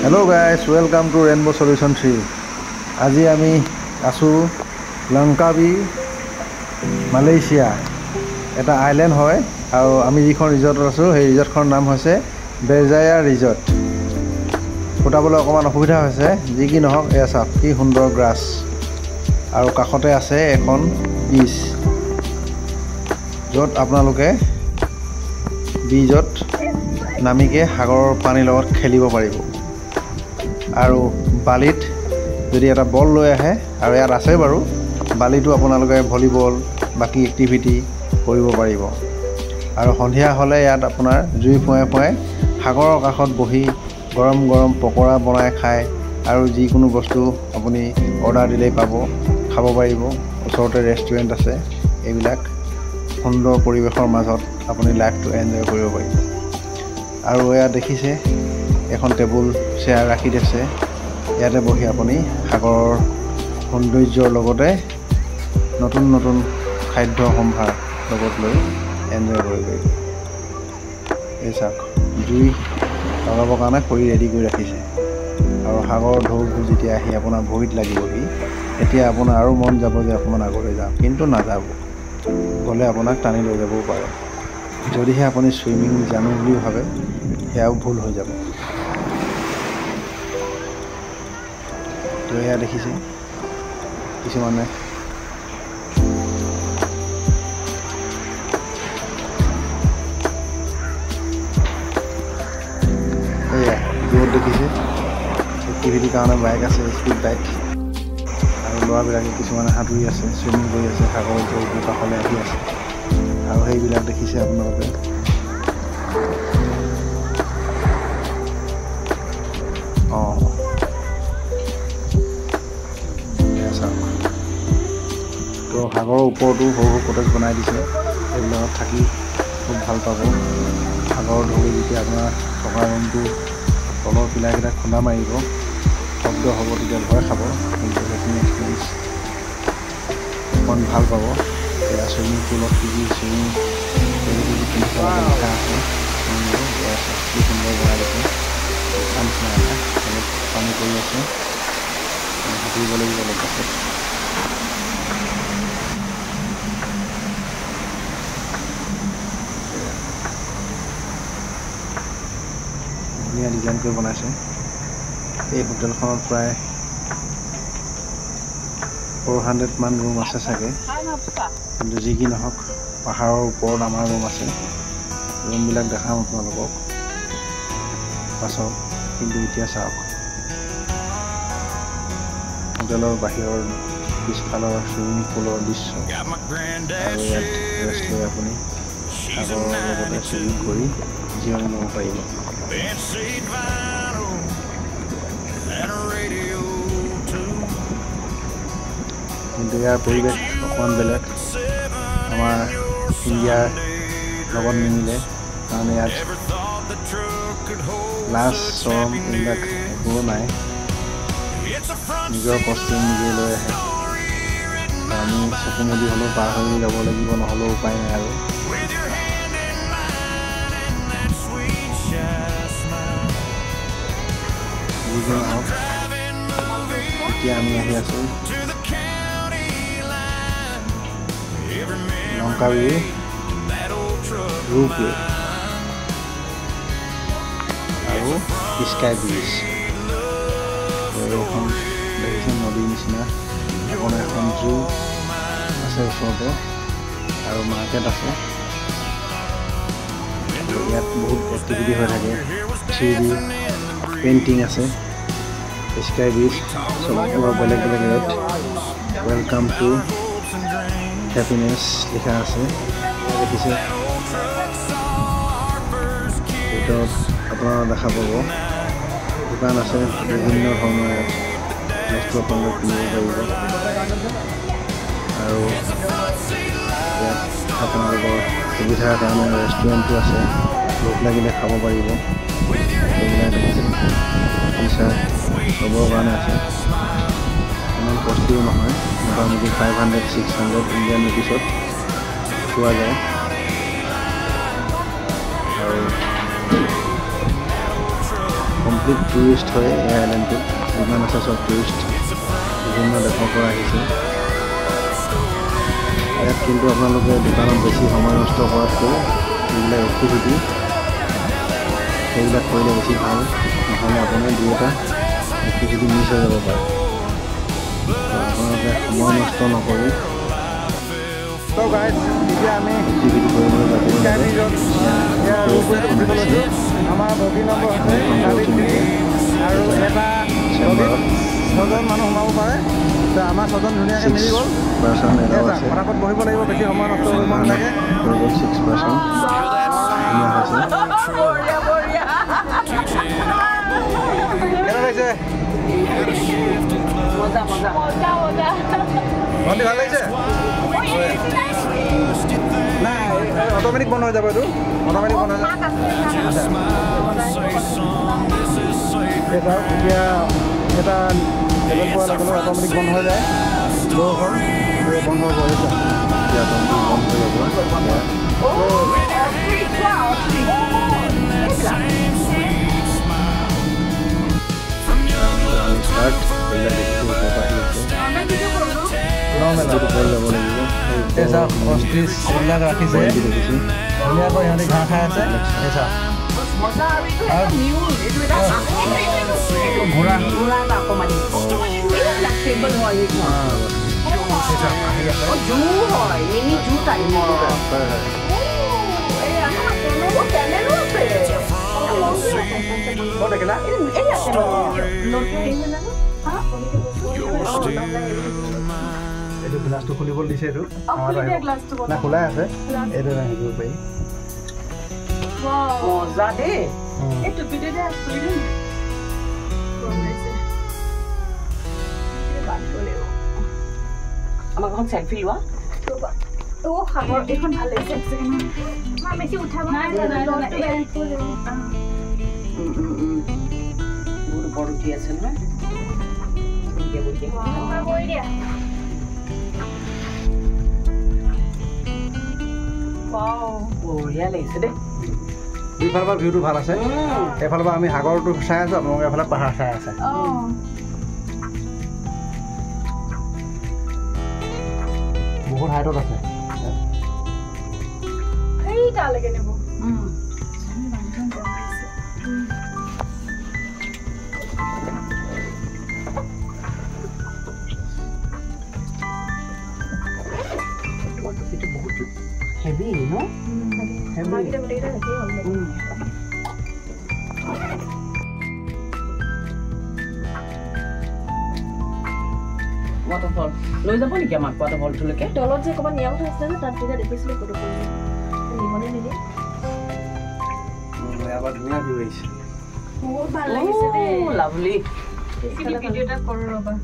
Hello guys, welcome to Rainbow Solution 3. আজি আমি আছো লংকাবি মালয়েছিয়া এটা আইল্যান্ড হয় আৰু আমি যিখন ৰিজৰ্টত আছো সেই ৰিজৰ্টখনৰ নাম হৈছে বেৰজায়া ৰিজৰ্ট ফুটাবলৈ অকমান অসুবিধা হৈছে যি কি নহওক এয়া চাওক কি সুন্দৰ গ্ৰাছ আৰু কাষতে আছে এখন বিচ য'ত আপোনালোকে বিজত নামিকে সাগৰৰ পানীৰ লগত খেলিব পাৰিব আৰু বালিত যদি এটা বল লৈ আহে আৰু ইয়াত আছে বাৰু বালিটো আপোনালোকে ভলিবল বাকি এক্টিভিটি কৰিব পাৰিব আৰু সন্ধিয়া হ'লে ইয়াত আপোনাৰ জুই ফুৱাই সাগৰৰ কাষত বহি গৰম গৰম পকৰা বনাই খায় আৰু যিকোনো বস্তু আপুনি অৰ্ডাৰ দিলেই পাব খাব পাৰিব ওচৰতে ৰেষ্টুৰেণ্ট আছে এইবিলাক সুন্দৰ পৰিৱেশৰ মাজত আপুনি লাইফটো এনজয় কৰিব পাৰিব আৰু এয়া দেখিছে এখন টেবুল চেয়াৰ ৰাখি দিছে ইয়াতে বহি আপুনি সাগৰৰ সৌন্দৰ্যৰ লগতে নতুন নতুন খাদ্য সম্ভাৰ লগত লৈ এনজয় কৰিব পাৰিব এই চাওক জুই লগাবৰ কাৰণে খৰি ৰেডি কৰি ৰাখিছে আৰু সাগৰৰ ঢৌবোৰ যেতিয়া আহি আপোনাৰ ভৰিত লাগিবহি এতিয়া আপোনাৰ আৰু মন যাব যে অকণমান আগলৈ যাওঁ কিন্তু নাযাব গ'লে আপোনাক টানি লৈ যাবও পাৰে যদিহে আপুনি ছুইমিং জানো বুলিও ভাবে সেয়াও ভুল হৈ যাব তো এয়া দেখিছে কিছুমানে এয়া দূৰত দেখিছে এক্টিভিটিৰ কাৰণে বাইক আছে স্পীড বাইক আৰু ল'ৰাবিলাকে কিছুমানে সাঁতুৰি আছে ছুইমিং কৰি আছে সাগৰৰ ঢৌবোৰ কাষলৈ আহি আছে আৰু সেইবিলাক দেখিছে আপোনালোকে তো সাগৰৰ ওপৰতো সৰু সৰু কটেজ বনাই দিছে সেইবিলাকত থাকি খুব ভাল পাব সাগৰৰ ঢৌৱে যেতিয়া আপোনাৰ থকা ৰুমটো তলৰ পিলাৰকেইটা খুন্দা মাৰিব শব্দ হ'ব তেতিয়া ভয় খাব কিন্তু সেইখিনি এক্সপিৰিয়েঞ্চ অকণ ভাল পাব এয়া ছুইমিং পুলত কি কি ছুইমিং লিখা আছে কি সুন্দৰ বনাই দিছে পানী কৰি আছে সাঁতুৰিব লাগিব অলপ পাছত ধুনীয়া ডিজাইন কৰি বনাইছে এই হোটেলখনত প্ৰায় 400 মান ৰুম আছে চাগে কিন্তু যি কি নহওক পাহাৰৰ ওপৰত আমাৰ ৰুম আছে ৰুমবিলাক দেখাম আপোনালোকক পাছত কিন্তু এতিয়া চাওক হোটেলৰ বাহিৰৰ পিছফালৰ ছুইমিং পুলৰ দৃশ্য আৰু ইয়াত ৰেষ্ট লৈ আপুনি সাগৰৰ লগতে ছুইমিং কৰি জিৰণি ল'ব পাৰিব কিন্তু ইয়াৰ পৰিৱেশ অকণমান বেলেগ আমাৰ ইণ্ডিয়াৰ লগত নিমিলে কাৰণ ইয়াত লাজ চৰম এইবিলাক একো নাই নিজৰ কষ্টিউম নিজে লৈ আহে আমি চকু মুদি হ'লেও পাৰ হৈ যাব লাগিব নহ'লেও উপায় নাই আৰু হওক এতিয়া আমি আহি আছোঁ লংকাবি ৰোপৱে আৰু স্কাই ব্ৰিজ এখন দেখিছে নদীৰ নিচিনা এখন জু আছে ওচৰতে আৰু মাৰ্কেট আছে ইয়াত বহুত এক্টিভিটি হৈ থাকে 3D পেইণ্টিং আছে স্কাই ব্ৰিজ চববোৰ বেলেগ বেলেগ ৰেট ৱেলকাম টু হেপিনেছ লিখা আছে দেখিছে ভিতৰত আপোনাৰ দেখা পাব দোকান আছে বিভিন্ন ধৰণৰ বস্তু আপোনালোকে কিনিব পাৰিব আৰু ইয়াত আপোনালোকৰ সুবিধাৰ কাৰণে ৰেষ্টুৰেণ্টো আছে ভোক লাগিলে খাব পাৰিব এইবিলাক দেখিছে পইচা ল'বৰ কাৰণে আছে ইমান কষ্টলিও নহয় মোটামুটি 500-600 ইণ্ডিয়ান ৰুপিছত পোৱা যায় আৰু কমপ্লিট টুৰিষ্ট হয় এই আইলেণ্ডটোত যিমান আছে চব টুৰিষ্ট বিভিন্ন দেশৰ পৰা আহিছে ইয়াত কিন্তু আপোনালোকে দোকানত বেছি সময় নষ্ট কৰাতকৈ যিবিলাক এক্টিভিটি সেইবিলাক কৰিলে বেছি ভাল নহ'লে আপোনাৰ দুই এটা এক্টিভিটি মিছ হৈ যাব পাৰে আপোনালোকে সময় নষ্ট নকৰি এতিয়া আমি এক্টিভিটি কৰিবলৈ যাব লাগে আমাৰ বগী নম্বৰ আৰু এটা ছজন মানুহ সোমাব পাৰে আমাৰ ছজন ধুনীয়াকৈ মিলি গ'ল ফটাফট বহিব লাগিব বেছি সময় নষ্ট কৰিব নালাগে 6 পাৰ্চন ভণ্টি ভাল লাগিছে নাই অট'মেটিক বন্ধ হৈ যাব এইটো অট'মেটিক বন্ধ হৈ যাব এতিয়া এটা লেভেল পোৱাৰ লগে লগে অট'মেটিক বন্ধ হৈ যায় বৰষুণ বন্ধ হ'ব এতিয়া বন্ধ হৈ এইবিলাক ৰাখিছে ধুনীয়াকৈ সিহঁতে ঘাঁহ খাই আছে এইটো গ্লাছটো খুলিবলৈ দিছে এইটো না খোলাই আছে এইটো হেৰি কৰিব পাৰি মজা দেই আমাক এখন চেলফি লোৱা সাগৰ এইখন ভাল লাগিছে বেছি উঠাব বৰ উঠি আছে নহয় বঢ়িয়া লাগিছে দেই দুইফালৰ পৰা ভিউটো ভাল আছে এইফালৰ পৰা আমি সাগৰটো চাই আছো আপোনালোকে এফালে পাহাৰ চাই আছে বহুত হাইটত আছে সেইটালৈকে নিব হেভি ন ৱাটাৰফল লৈ যাব নেকি আমাক ৱাটাৰফলটোলৈকে তলত যে ক'ৰবাত নিয়া কথা আছিলে যে তাত তেতিয়া দেখিছিলোঁ ফটো নিবনে নিদি ধুনীয়া ভিউ আহিছে বহুত ভাল লাগিছে দেই লাভলি ভিডিঅ' এটা কৰোঁ ৰ'বা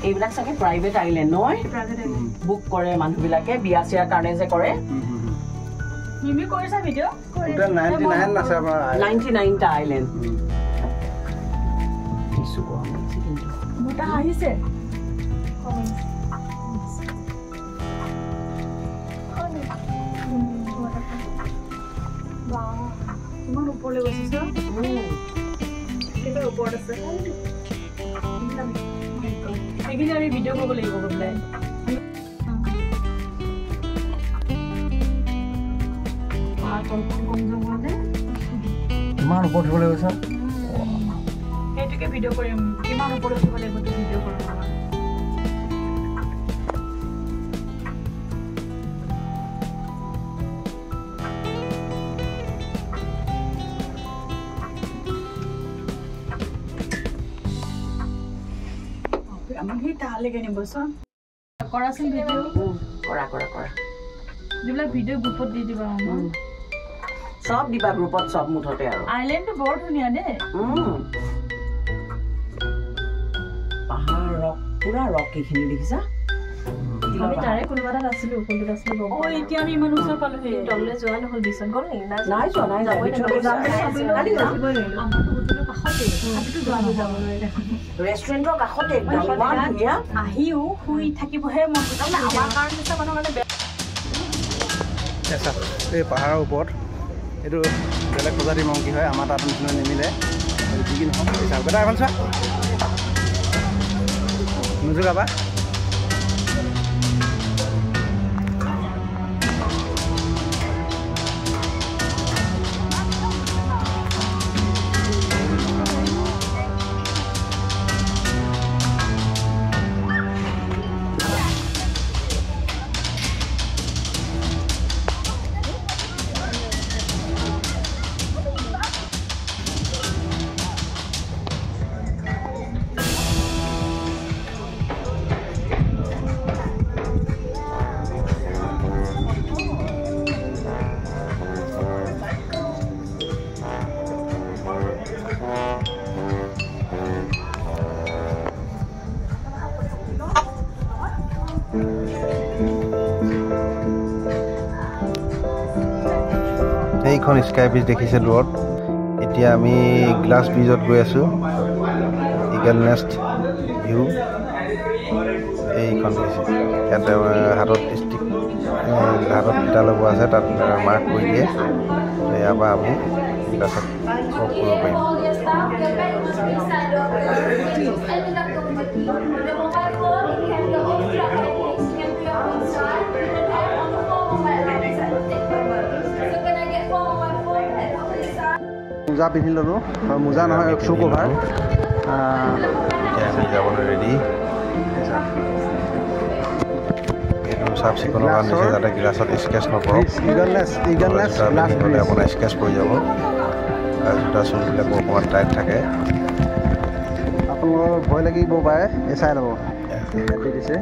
এইবিলাক চাগে প্ৰাইভেট আইলেণ্ড নহয় বুক কৰে মানুহবিলাকে বিয়া চিয়াৰ কাৰণে যে কৰে মিমি কৰিছা ভিডিঅ' 99 আছে আমাৰ 99টা আইলেণ্ড মোটা আহিছে কিমান ওপৰলৈ গৈছে কেতিয়াবা ওপৰত আছে সেইখিনি আমি ভিডিঅ' কৰিব লাগিব গৈ পেলাই কিমান ওপৰত উঠিবলৈ গৈছা সেইটোকে ভিডিঅ' কৰিম কিমান ওপৰত উঠিব লাগিব ভিডিঅ' কৰিম আমি সেই তালৈকে নিবচোন কৰাচোন ভিডিঅ' কৰা কৰা কৰা যিবিলাক ভিডিঅ' গ্ৰুপত দি দিবা সব দিবা গ্ৰুপত সব মুঠতে আৰু আইলেণ্ডটো বৰ ধুনীয়া দেই পাহাৰ ৰক পুৰা ৰক এইখিনি দেখিছা আমি তাৰে কোনোবা তাত আছিলোঁ কোনটোত আছিলোঁ এতিয়া আমি ইমান ওচৰ পালোঁ সেই তললৈ যোৱা নহ'ল বিচন গ'ল নেকি নাই যোৱা নাই ৰেষ্টুৰেণ্টৰ কাষতে আহিও শুই থাকিবহে মন আমাৰ কাৰণে মানুহৰ কাৰণে এই পাহাৰৰ ওপৰত এইটো বেলেগ প্ৰজাতিৰ মংকি হয়, আমাৰ তাত নিচিনা নিমিলে। যি কি নহওক চাওক বেটা এখন চোৱা নোজোগাবা। এইখন স্কাই ব্ৰিজ দেখিছে দূৰত। এতিয়া আমি গ্লাছ ব্ৰিজত গৈ আছোঁ। ইগল নেষ্ট ভিউ এইখন দেখিছে। ইয়াতে হাতত ষ্টিক হাতত ফিটা লগোৱা আছে, তাত মাৰ্ক কৰি দিয়ে। ইয়াৰ পৰা আমি গ্লাছত অফ কৰিব পাৰিম। মোজা পিন্ধি ল'লোঁ, মোজা নহয় শ্বু কভাৰ। এতিয়া আমি যাবলৈ ৰেডি। এইটো চাফ চিকুণৰ কাৰণে দিছে যাতে গ্লাছত স্কেচ নপৰক। গ'লে আপোনাৰ স্কেচ পৰি যাব। আৰু জোতা চুলবিলাকো অকণমান টাইট থাকে। আপোনালোকৰ ভয় লাগিব পাৰে, এই চাই ল'ব দিছে।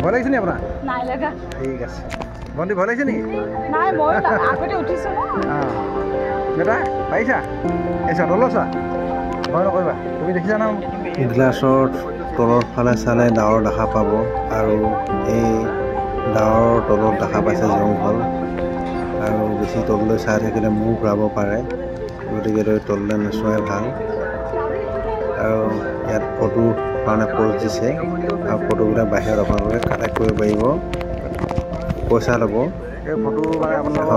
ভয় লাগিছে নি আপোনাৰ? নাই লগা। ঠিক আছে। ভণ্টি ভয় লাগিছে নেকি? নাই, মই আগতে উঠিছোঁ ন। বেটা পাৰিছা? এই চা তলত চা, ভয় নকৰিবা। তুমি দেখিছা ন? গ্লাছৰ তলৰ ফালে চালে ডাৱৰ দেখা পাব, আৰু এই ডাৱৰৰ তলত দেখা পাইছে জংঘল, আৰু বেছি তললৈ চাই থাকিলে মূৰ ঘূৰাব পাৰে। গতিকে তললৈ নোচোৱাই ভাল। আৰু ইয়াত ফটো কাৰণে প'ষ্ট দিছে, আৰু ফটোবিলাক বাহিৰত আপোনালোকে কালেক্ট কৰিব পাৰিব, পইচা ল'ব।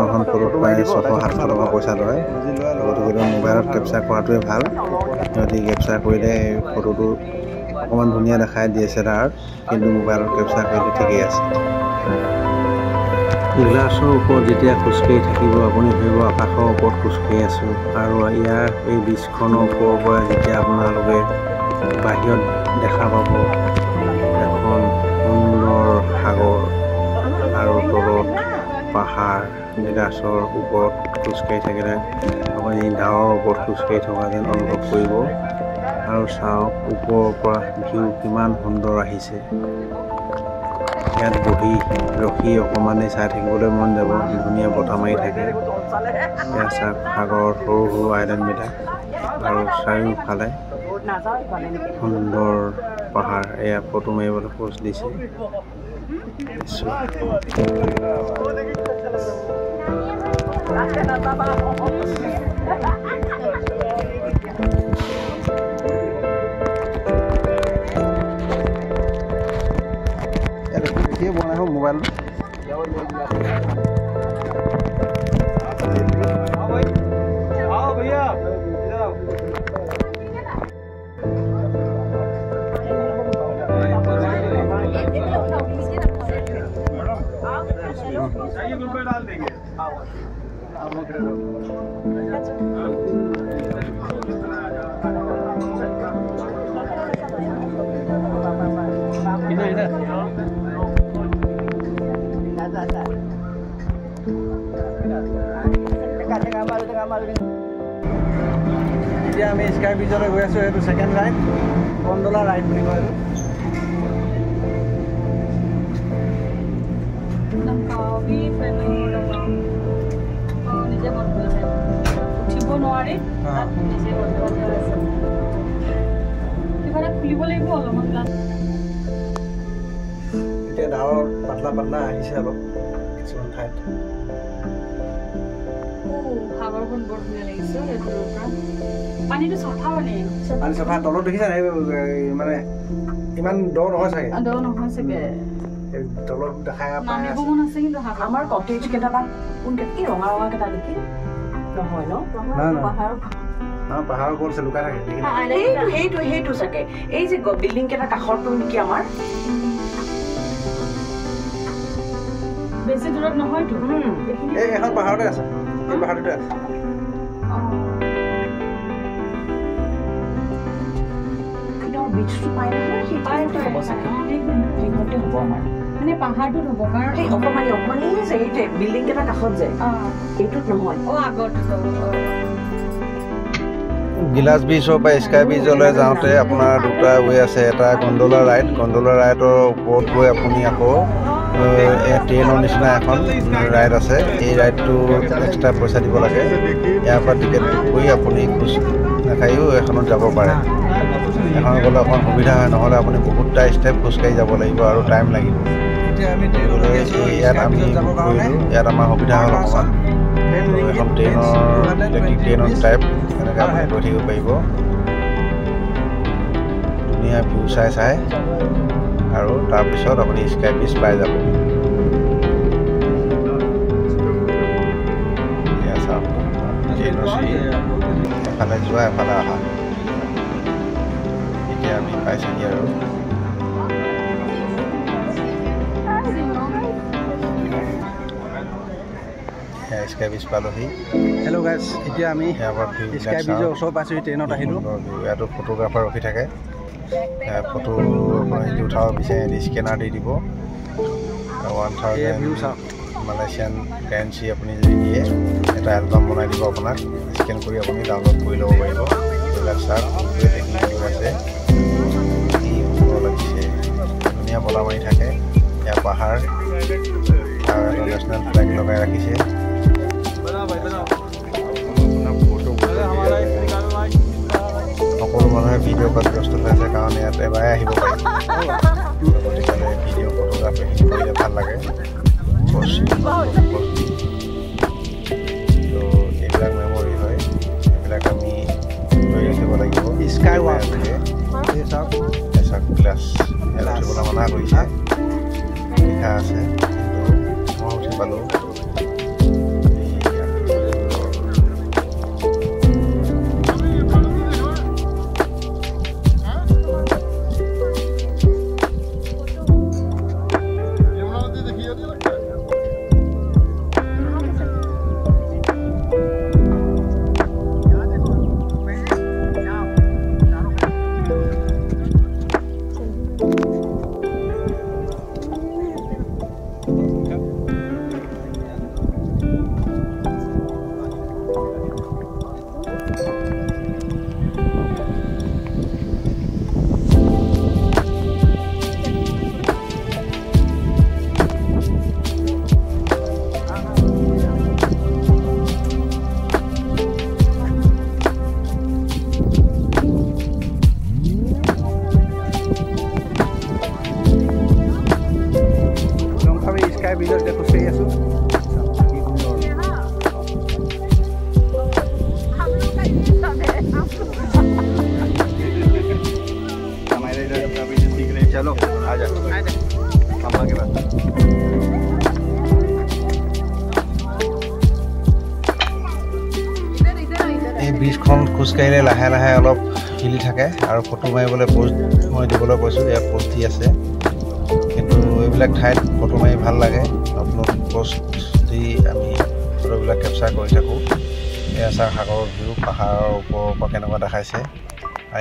এখন ফটোত প্ৰায় 600-700 টকা পইচা লয়। গতিকে মোবাইলত কেপচাৰ কৰাটোৱে ভাল। যদি কেপচাৰ কৰিলে ফটোটো অকণমান ধুনীয়া দেখাই DSLR, কিন্তু মোবাইলত কেপচাৰ কৰিলে ঠিকেই আছে। গ্লাছৰ ওপৰত যেতিয়া খোজকাঢ়ি থাকিব আপুনি ভাবিব আকাশৰ ওপৰত খোজকাঢ়ি আছোঁ। আৰু ইয়াৰ এই ব্ৰিজখনৰ ওপৰৰ পৰা যেতিয়া আপোনালোকে বাহিৰত দেখা পাব এখন সুন্দৰ সাগৰ, আৰু তলত পাহাৰ। গ্লাছৰ ওপৰত খোজকাঢ়ি থাকিলে আপুনি ডাৱৰৰ ওপৰত খোজকাঢ়ি থকা যেন অনুভৱ কৰিব। আৰু চাওক ওপৰৰ পৰা ভিউ কিমান সুন্দৰ আহিছে। ইয়াত বহি ৰখি অকণমানেই চাই থাকিবলৈ মন যাব। ধুনীয়া বতাহ মাৰি থাকে। ইয়াত চাওক সাগৰৰ সৰু সৰু আইলেণ্ডবিলাক, আৰু চাৰিওফালে সুন্দৰ পাহাৰ। এয়া ফটো মাৰিবলৈ প'ষ্ট দিছে। দেখিয়ে বনাই হওক মোবাইল। डाल देंगे। এতিয়া আমি স্কাই ব্ৰিজলৈ গৈ আছোঁ। এইটো ছেকেণ্ড ৰাইড, কণ্ডলা ৰাইড বুলি কয়। উঠিব নোৱাৰি, খুলিব লাগিব অলপমান। এতিয়া ডাৱৰ পাতলা পাতলা আহিছে অলপ কিছুমান ঠাইত। সাগৰখন বৰ ধুনীয়া লাগিছে এইটোৰ পৰা পানীটো চাফা মানে পানী চাফা তলত দেখিছা নাই মানে ইমান দ নহয় চাগে দ নহয় চাগে তলত দেখাই নামিব মন আছে কিন্তু আমাৰ কটেজ কেইটামান কোনকেইটা ৰঙা ৰঙা কেইটা নেকি নহয় ন পাহাৰৰ ওপৰত লুকাই থাকে সেইটো চাগে এই যে বিল্ডিং কেইটা কাষৰটো নেকি আমাৰ বেছি দূৰত নহয়তো এই এখন পাহাৰতে আছে এই পাহাৰটোতে আছে বিচটো পাই নহয় সেই পাইতে হ'ব চাগে সেইখনতে হ'ব আমাৰ মানে পাহাৰটোত হ'ব কাৰণ এই অকণমানি যে এইটোৱে বিল্ডিং কেইটা কাষত যে এইটোত নহয় আগৰটো গিলাচ ব্ৰিজৰ পৰা স্কাই ব্ৰিজলৈ যাওঁতে আপোনাৰ দুটা ৱে আছে এটা গণ্ডোলা ৰাইডৰ ওপৰত গৈ আপুনি আকৌ ট্ৰেইনৰ নিচিনা এখন ৰাইড আছে এই ৰাইডটো এক্সট্ৰা পইচা দিব লাগে ইয়াৰ পৰা টিকেট কৰি আপুনি খোজ নাখায়ো এখনত যাব পাৰে এখনত গ'লে অকণ সুবিধা হয় নহ'লে আপুনি বহুতটা ষ্টেপ খোজকাঢ়ি যাব লাগিব আৰু টাইম লাগিব ইয়াত আমি কৰিলোঁ ইয়াত আমাৰ সুবিধা হ'ল অকণমান এখন ট্ৰেইনৰ টাইপ এনেকৈ আপুনি গৈ থাকিব পাৰিব ধুনীয়া ভিউ চাই আৰু তাৰপিছত আপুনি স্কাই ব্ৰিজ পাই যাব এফালে যোৱা এফালে অহা এতিয়া আমি পাইছোঁহি আৰু স্কাই ব্ৰিজ পালোহি হেল্ল' গাইজ এতিয়া আমি স্কাই ব্ৰিজৰ ওচৰ পাইছোঁহি ট্ৰেইনত আহিলোঁ ইয়াতো ফটোগ্ৰাফাৰ ৰখি থাকে ফটো আপুনি যদি উঠাব বিচাৰে স্কেনাৰ দি দিব 1000 মালয়েছিয়ান কাৰেঞ্চি আপুনি যদি দিয়ে এটা এলবাম বনাই দিব আপোনাক স্কেন কৰি আপুনি ডাউনলোড কৰি ল'ব পাৰিব এইবিলাক চাওক টেকনিক আছে কি সুন্দৰ লাগিছে ধুনীয়া বলা মাৰি থাকে ইয়াৰ পাহাৰ আৰু এটা নেশ্যনেল ফ্লেগ লগাই ৰাখিছে সকলো মানুহে ভিডিঅ' কৰাত ব্যস্ত হৈ আছে কাৰণ ইয়াত এবাৰে আহিব পাৰিব গতিকে ভিডিঅ' ফটোগ্ৰাফী কৰিলে ভাল লাগে তো এইবিলাক মেমৰি হয় এইবিলাক আমি ধৰি ৰাখিব লাগিব স্কাই ৱাক চাওক গ্লাছ ইয়াত উঠিবলৈ মানা কৰিছে লিখা আছে কিন্তু মই উঠি পালোঁ ব্ৰিজত এতিয়া খোজকাঢ়ি আছোঁ चलो आजा अम्मा के पास এই ব্ৰিজখন খোজকাঢ়িলে লাহে লাহে অলপ হিলি থাকে আৰু ফটো মাৰিবলৈ প'ষ্ট মই দিবলৈ কৈছোঁ ইয়াত প'ষ্ট দি আছে কিন্তু এইবিলাক ঠাইত ফটো মাৰি ভাল লাগে নতুন নতুন প'ষ্ট দি আমি ফটোবিলাক কেপচাৰ কৰি থাকোঁ এয়া চাওক সাগৰৰ ভিউ পাহাৰৰ ওপৰৰ পৰা কেনেকুৱা দেখাইছে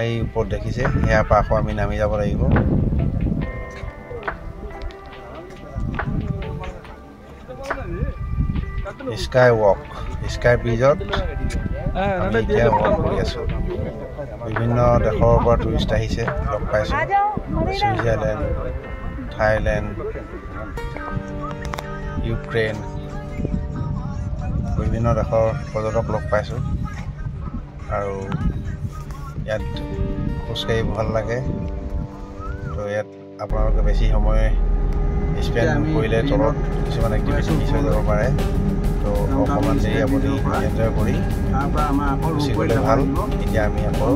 এই ওপৰত দেখিছে ইয়াৰ পৰা আকৌ আমি নামি যাব লাগিব স্কাই ৱাক স্কাই ব্ৰিজত আমি এতিয়া ৱাক কৰি আছোঁ বিভিন্ন দেশৰ পৰা টুৰিষ্ট আহিছে লগ পাইছোঁ ছুইজাৰলেণ্ড থাইলেণ্ড ইউক্ৰেইন বিভিন্ন দেশৰ পৰ্যটক লগ পাইছোঁ আৰু ইয়াত খোজকাঢ়ি ভাল লাগে তো ইয়াত আপোনালোকে বেছি সময় স্পেণ্ড কৰিলে তলত কিছুমান এক্টিভিটি মিছ হৈ যাব পাৰে তো অকণমান দেৰি আপুনি এনজয় কৰি গুচি গ'লে ভাল। এতিয়া আমি আকৌ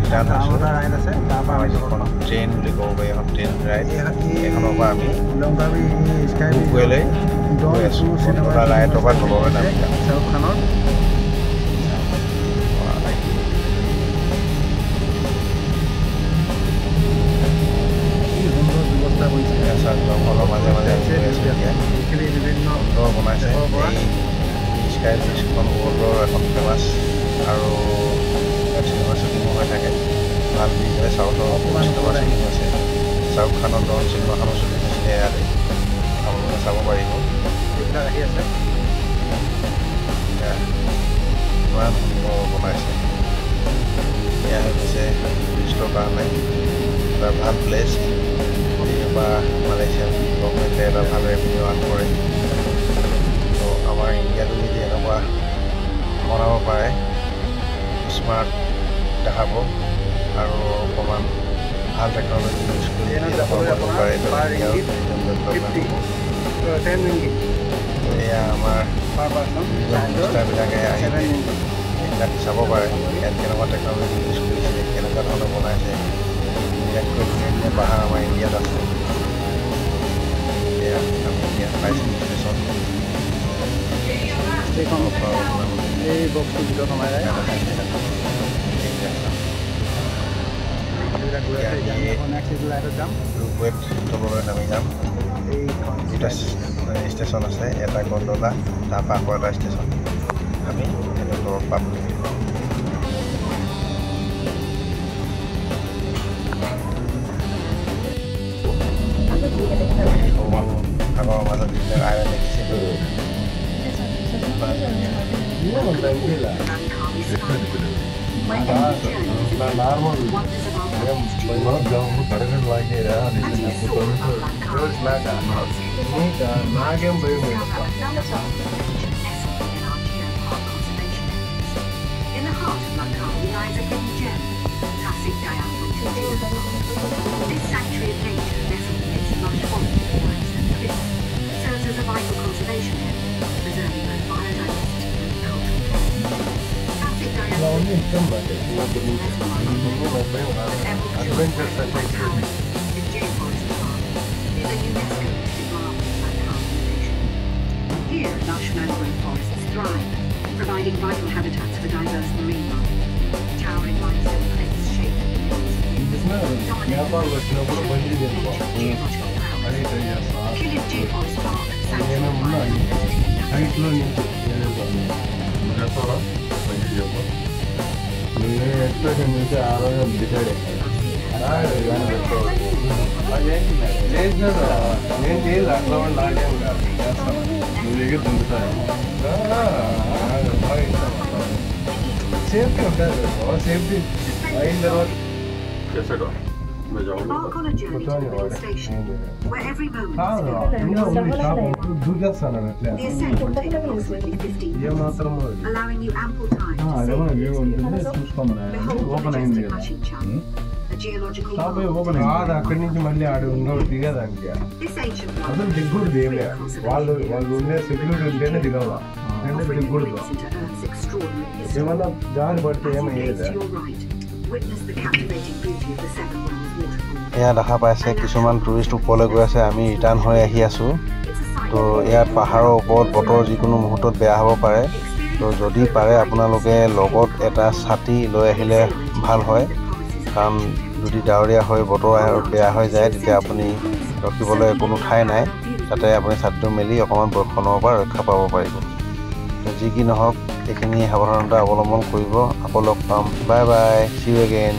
ৰিটাৰ্ণ হৈছোঁ। যিখন ট্ৰেইন বুলি ক'ব পাৰি, এখন ট্ৰেইন ৰাইড, এইখনৰ পৰা আমি বুকৱেলৈ গৈ আছোঁ। গণ্ডোলা ৰাইডৰ পৰা তললৈ নামি যাম। শ্বাহৰুখ খানৰ জংঘলৰ মাজে মাজে গৈ আছোঁ। এতিয়া সুন্দৰ বনাইছে। এই স্কাই ব্ৰিজখন ৱৰ্ল্ডৰ এখন ফেমাছ আৰু চিনেমা শ্বুটিঙো হৈ থাকে। ভাল ব্ৰিজ হয়। চাউথৰ চিনেমা শ্বুটিং আছে। শ্বাহৰুখ খানৰ ডন চিনেমাখনো শ্বুটিং হৈছিলে ইয়াতে, আপোনালোকে চাব পাৰিব। এইবিলাক আহি আছে। ইমান সুন্দৰ বনাইছে। এয়া হৈছে টুৰিষ্টৰ কাৰণে এটা ভাল প্লেচ। বা মালয়েছিয়ান গভৰ্ণমেণ্টে এটা ভাল ৰেভিনিউ আৰ্ণ কৰে। তো আমাৰ ইণ্ডিয়াটো যদি এনেকুৱা বনাব পাৰে, স্মাৰ্ট দেখাব আৰু অকণমান ভাল টেকন'লজি ইউজ কৰি বনাব পাৰে, এয়া আমাৰ সংস্থাবিলাকে আহি এইবিলাক চাব পাৰে। ইয়াত কেনেকুৱা টেকন'লজি ইউজ কৰিছে, কেনেকুৱা ধৰণে বনাইছে। ইয়াতকৈ ধুনীয়া ধুনীয়া পাহাৰ আমাৰ ইণ্ডিয়াত আছে। এয়া আমি এতিয়া পাইছোঁ ষ্টেচন। এই বক্সটোৰ ভিতৰত সোমাই যায়। ৰূপৱেত তললৈ নামি যাম। দুটা ষ্টেচন আছে, এটা গণ্ডোলা, তাৰপৰা আকৌ এটা ষ্টেচন। আমি সেইটো তলত পাম। আগৰ মাজত যিবিলাক আইৰণ দেখিছিলোঁ This sanctuary of nature nestled amidst lush forests and cliffs serves as a vital conservation area, preserving both biodiversity and cultural. Classic diamonds is J-Forest Park is a UNESCO listed wildlife conservation. Here, lush mangrove forests thrive, providing vital habitats for diverse marine life. Towering limestone cliffs shape the hills of Killing J-Forest Park Embark on a journey to the middle station, where every moment is the ascent will take approximately 15 minutes, allowing you ample time to save behold the majestic Kashin-Chan, a geological marvel. This ancient wonder is into Earth's extraordinary history. As you gaze to your right, witness the captivating beauty of the Seven Wells waterfall. এয়া দেখা পাইছে কিছুমান tourist ওপৰলৈ গৈ আছে। আমি return হৈ আহি আছোঁ। তো ইয়াত পাহাৰৰ ওপৰত বতৰ যিকোনো মুহূৰ্তত বেয়া হ'ব পাৰে। তো যদি পাৰে আপোনালোকে লগত এটা ছাতি লৈ আহিলে ভাল হয়, কাৰণ যদি ডাৱৰীয়া হৈ বতৰ বেয়া হৈ যায় তেতিয়া আপুনি ৰখিবলৈ কোনো ঠাই নাই, তাতে আপুনি ছাতিটো মেলি অকণমান বৰষুণৰ পৰা ৰক্ষা পাব পাৰিব। যি কি নহওক এইখিনি সাৱধানতা অৱলম্বন কৰিব। আকৌ লগ পাম। Bye bye, see you again.